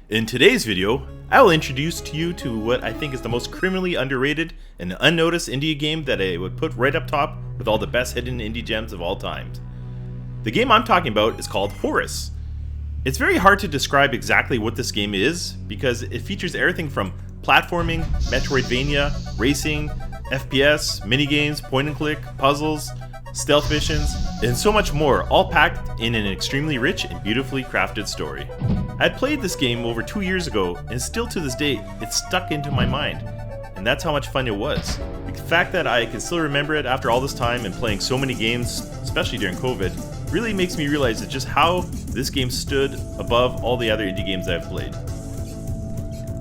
In today's video, I will introduce to you to what I think is the most criminally underrated and unnoticed indie game that I would put right up top with all the best hidden indie gems of all time. The game I'm talking about is called Horace. It's very hard to describe exactly what this game is because it features everything from platforming, Metroidvania, racing, FPS, minigames, point and click, puzzles, stealth missions, and so much more, all packed in an extremely rich and beautifully crafted story. I had played this game over 2 years ago, and still to this day, it's stuck into my mind, and that's how much fun it was. The fact that I can still remember it after all this time and playing so many games, especially during COVID, really makes me realize just how this game stood above all the other indie games I've played.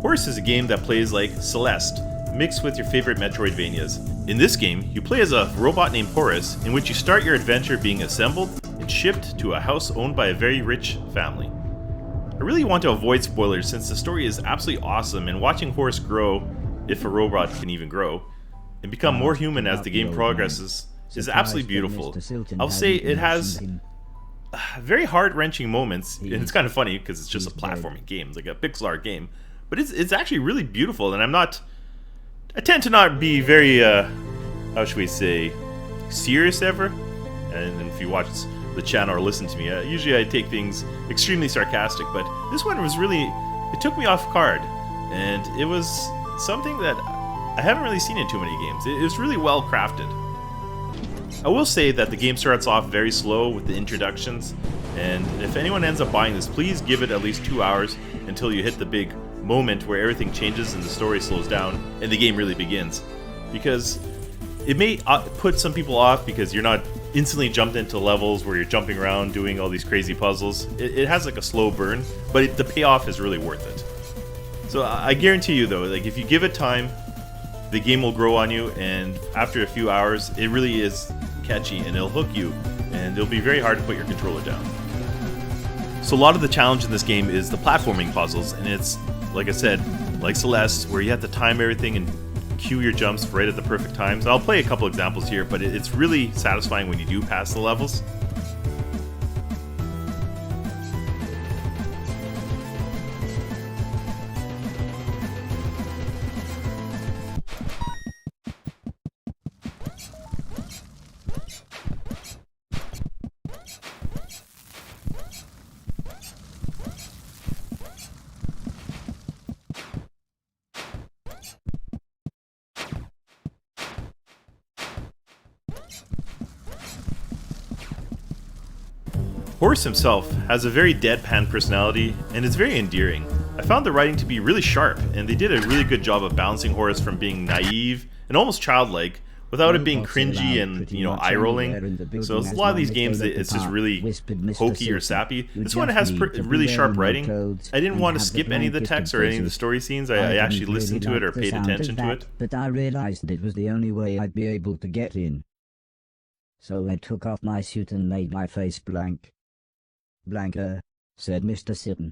Horace is a game that plays like Celeste, mixed with your favorite Metroidvanias. In this game, you play as a robot named Horace, in which you start your adventure being assembled and shipped to a house owned by a very rich family. I really want to avoid spoilers since the story is absolutely awesome, and watching Horace grow, if a robot can even grow, and become more human as the game progresses is absolutely beautiful. I'll say it has very heart-wrenching moments, and it's kind of funny because it's just a platforming game, it's like a pixel art game, but it's actually really beautiful, and I tend to not be very, how should we say, serious ever. And if you watch the channel or listen to me, usually I take things extremely sarcastic, but this one was really, it took me off guard. And it was something that I haven't really seen in too many games. It was really well crafted. I will say that the game starts off very slow with the introductions, and if anyone ends up buying this, please give it at least 2 hours until you hit the big moment where everything changes and the story slows down and the game really begins, because it may put some people off because you're not instantly jumped into levels where you're jumping around doing all these crazy puzzles. It has like a slow burn, but the payoff is really worth it. So I guarantee you though, like if you give it time, the game will grow on you, and after a few hours it really is catchy and it'll hook you, and it'll be very hard to put your controller down. So a lot of the challenge in this game is the platforming puzzles, and it's, like I said, like Celeste, where you have to time everything and cue your jumps right at the perfect times. I'll play a couple examples here, but it's really satisfying when you do pass the levels. Horace himself has a very deadpan personality and is very endearing. I found the writing to be really sharp, and they did a really good job of balancing Horace from being naive and almost childlike without it being cringy and, eye-rolling. So a lot of these games, it's just really hokey or sappy. This one has really sharp writing. I didn't want to skip any of the text or any of the story scenes. I actually listened to it or paid attention to it. But I realized it was the only way I'd be able to get in. So I took off my suit and made my face blank. Blanker, said Mr. Sitton.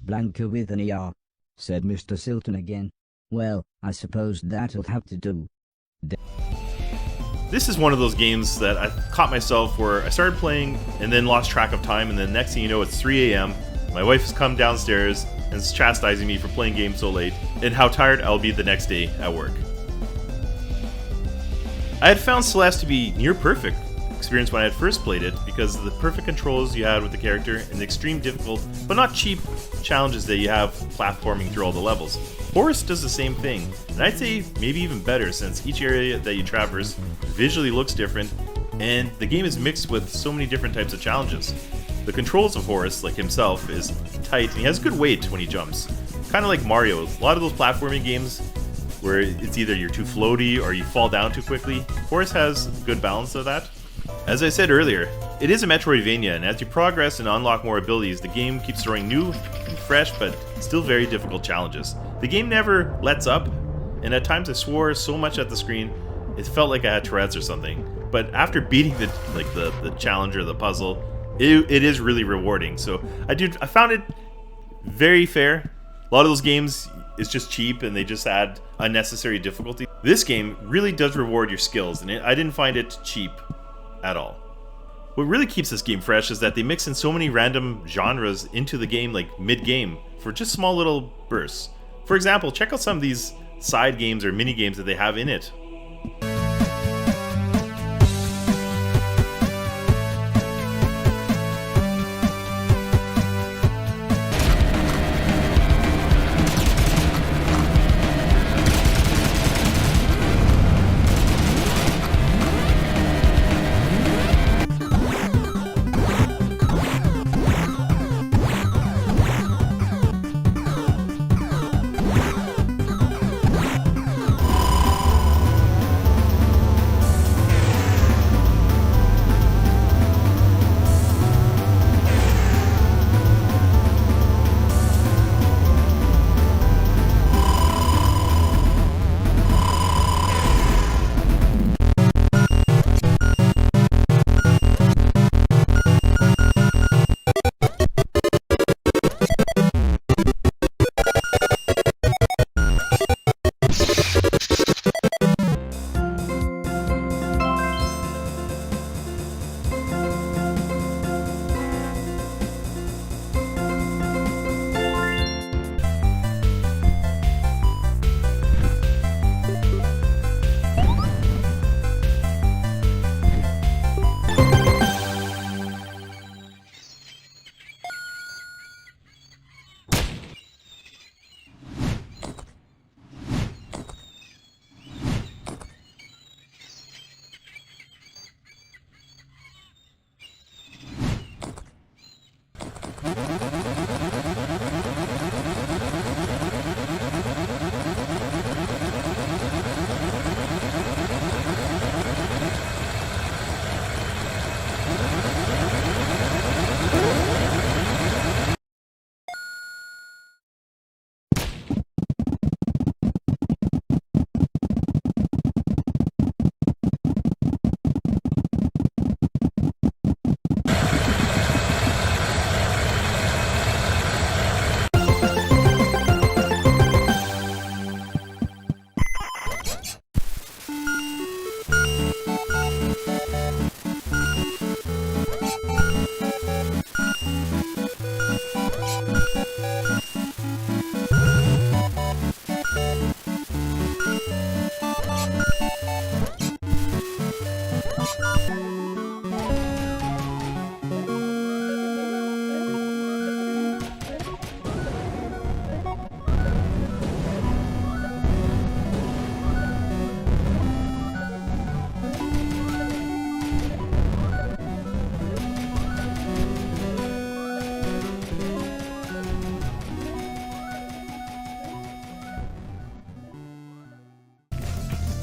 Blanker with an ER, said Mr. Silton again. Well, I suppose that'll have to do. This is one of those games that I caught myself where I started playing and then lost track of time, and then next thing you know it's 3 a.m. My wife has come downstairs and is chastising me for playing games so late and how tired I'll be the next day at work. I had found Celeste to be near perfect experience when I had first played it because of the perfect controls you had with the character and the extreme difficult but not cheap challenges that you have platforming through all the levels. Horace does the same thing, and I'd say maybe even better since each area that you traverse visually looks different, and the game is mixed with so many different types of challenges. The controls of Horace, like himself, is tight and he has good weight when he jumps. Kind of like Mario, a lot of those platforming games where it's either you're too floaty or you fall down too quickly. Horace has good balance of that. As I said earlier, it is a Metroidvania, and as you progress and unlock more abilities, the game keeps throwing new and fresh but still very difficult challenges. The game never lets up, and at times I swore so much at the screen it felt like I had Tourette's or something. But after beating the challenge or the puzzle, it is really rewarding. So I found it very fair. A lot of those games is just cheap and they just add unnecessary difficulty. This game really does reward your skills, and I didn't find it cheap at all. What really keeps this game fresh is that they mix in so many random genres into the game, like mid-game, for just small little bursts. For example, check out some of these side games or mini games that they have in it.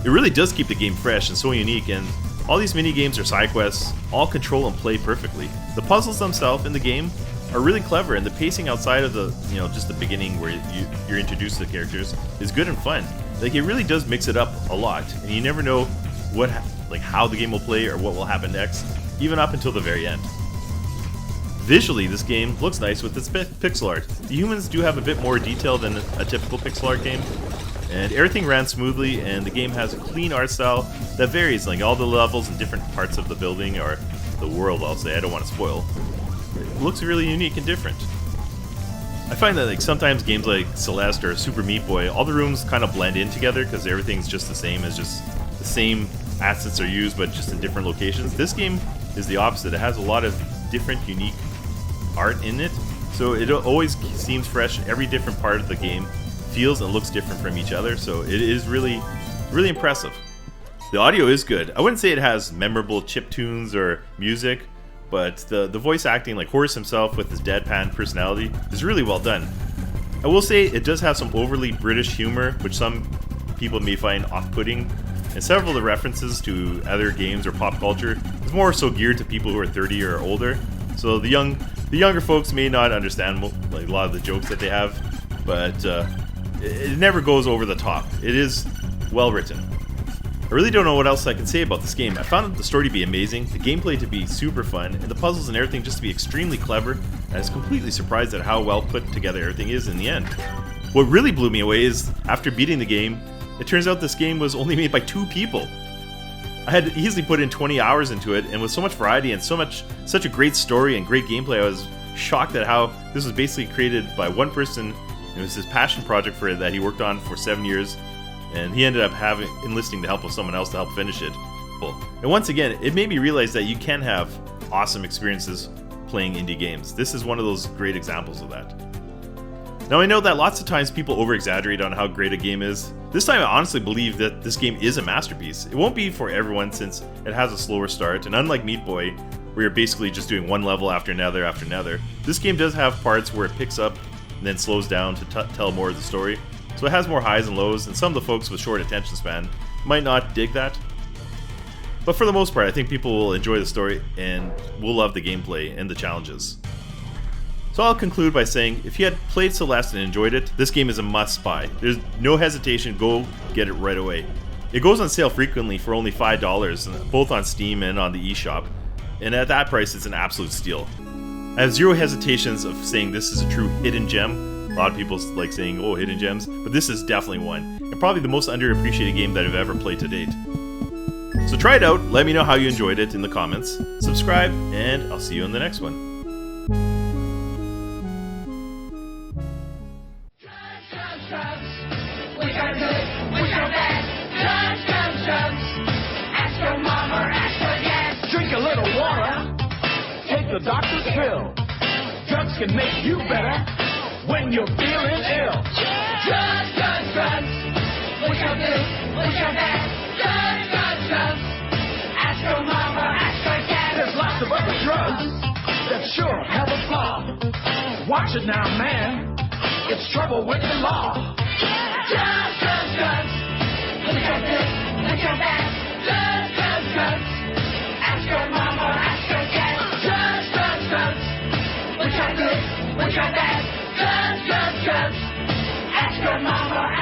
It really does keep the game fresh and so unique, and all these mini games or side quests all control and play perfectly. The puzzles themselves in the game are really clever, and the pacing outside of the, just the beginning where you're introduced to the characters is good and fun. Like, it really does mix it up a lot, and you never know how the game will play or what will happen next, even up until the very end. Visually, this game looks nice with its pixel art. The humans do have a bit more detail than a typical pixel art game, and everything ran smoothly, and the game has a clean art style that varies, like all the levels and different parts of the building, or the world I'll say, I don't want to spoil. It looks really unique and different. I find that sometimes games like Celeste or Super Meat Boy, all the rooms kind of blend in together because everything's just the same, as just the same assets are used but just in different locations. This game is the opposite. It has a lot of different unique art in it, so it always seems fresh. Every different part of the game feels and looks different from each other, so it is really impressive. The audio is good. I wouldn't say it has memorable chip tunes or music, but the voice acting, like Horace himself with his deadpan personality, is really well done. I will say it does have some overly British humor, which some people may find off-putting, and several of the references to other games or pop culture is more so geared to people who are 30 or older, so the younger folks may not understand a lot of the jokes that they have, but it never goes over the top. It is well written. I really don't know what else I can say about this game. I found the story to be amazing, the gameplay to be super fun, and the puzzles and everything just to be extremely clever, and I was completely surprised at how well put together everything is in the end. What really blew me away is, after beating the game, it turns out this game was only made by 2 people. I had easily put in 20 hours into it, and with so much variety and such a great story and great gameplay, I was shocked at how this was basically created by one person. It was his passion project for it that he worked on for 7 years, and he ended up enlisting the help of someone else to help finish it. And once again, it made me realize that you can have awesome experiences playing indie games. This is one of those great examples of that. Now, I know that lots of times people over-exaggerate on how great a game is. This time I honestly believe that this game is a masterpiece. It won't be for everyone since it has a slower start, and unlike Meat Boy, where you're basically just doing one level after another, this game does have parts where it picks up and then slows down to tell more of the story. So it has more highs and lows, and some of the folks with short attention span might not dig that. But for the most part, I think people will enjoy the story and will love the gameplay and the challenges. So I'll conclude by saying, if you had played Celeste and enjoyed it, this game is a must-buy. There's no hesitation, go get it right away. It goes on sale frequently for only $5, both on Steam and on the eShop, and at that price it's an absolute steal. I have zero hesitations of saying this is a true hidden gem. A lot of people like saying, oh, hidden gems, but this is definitely one, and probably the most underappreciated game that I've ever played to date. So try it out, let me know how you enjoyed it in the comments, subscribe, and I'll see you in the next one. Drink a little water, take the doctor's pill. Drugs can make you better when you're feeling ill. Drugs, drugs, drugs. What you do? What you bad? Drugs, drugs, drugs. Ask your mama, ask your dad. There's lots of other drugs that sure have a flaw. Watch it now, man. It's trouble with the law. Drugs, drugs, drugs. What you do? What you bad? Drugs, drugs, drugs. Ask your mama, ask your dad. Drugs, drugs, drugs. What you do? What you bad? Drugs, drugs, drugs. Ask your mama.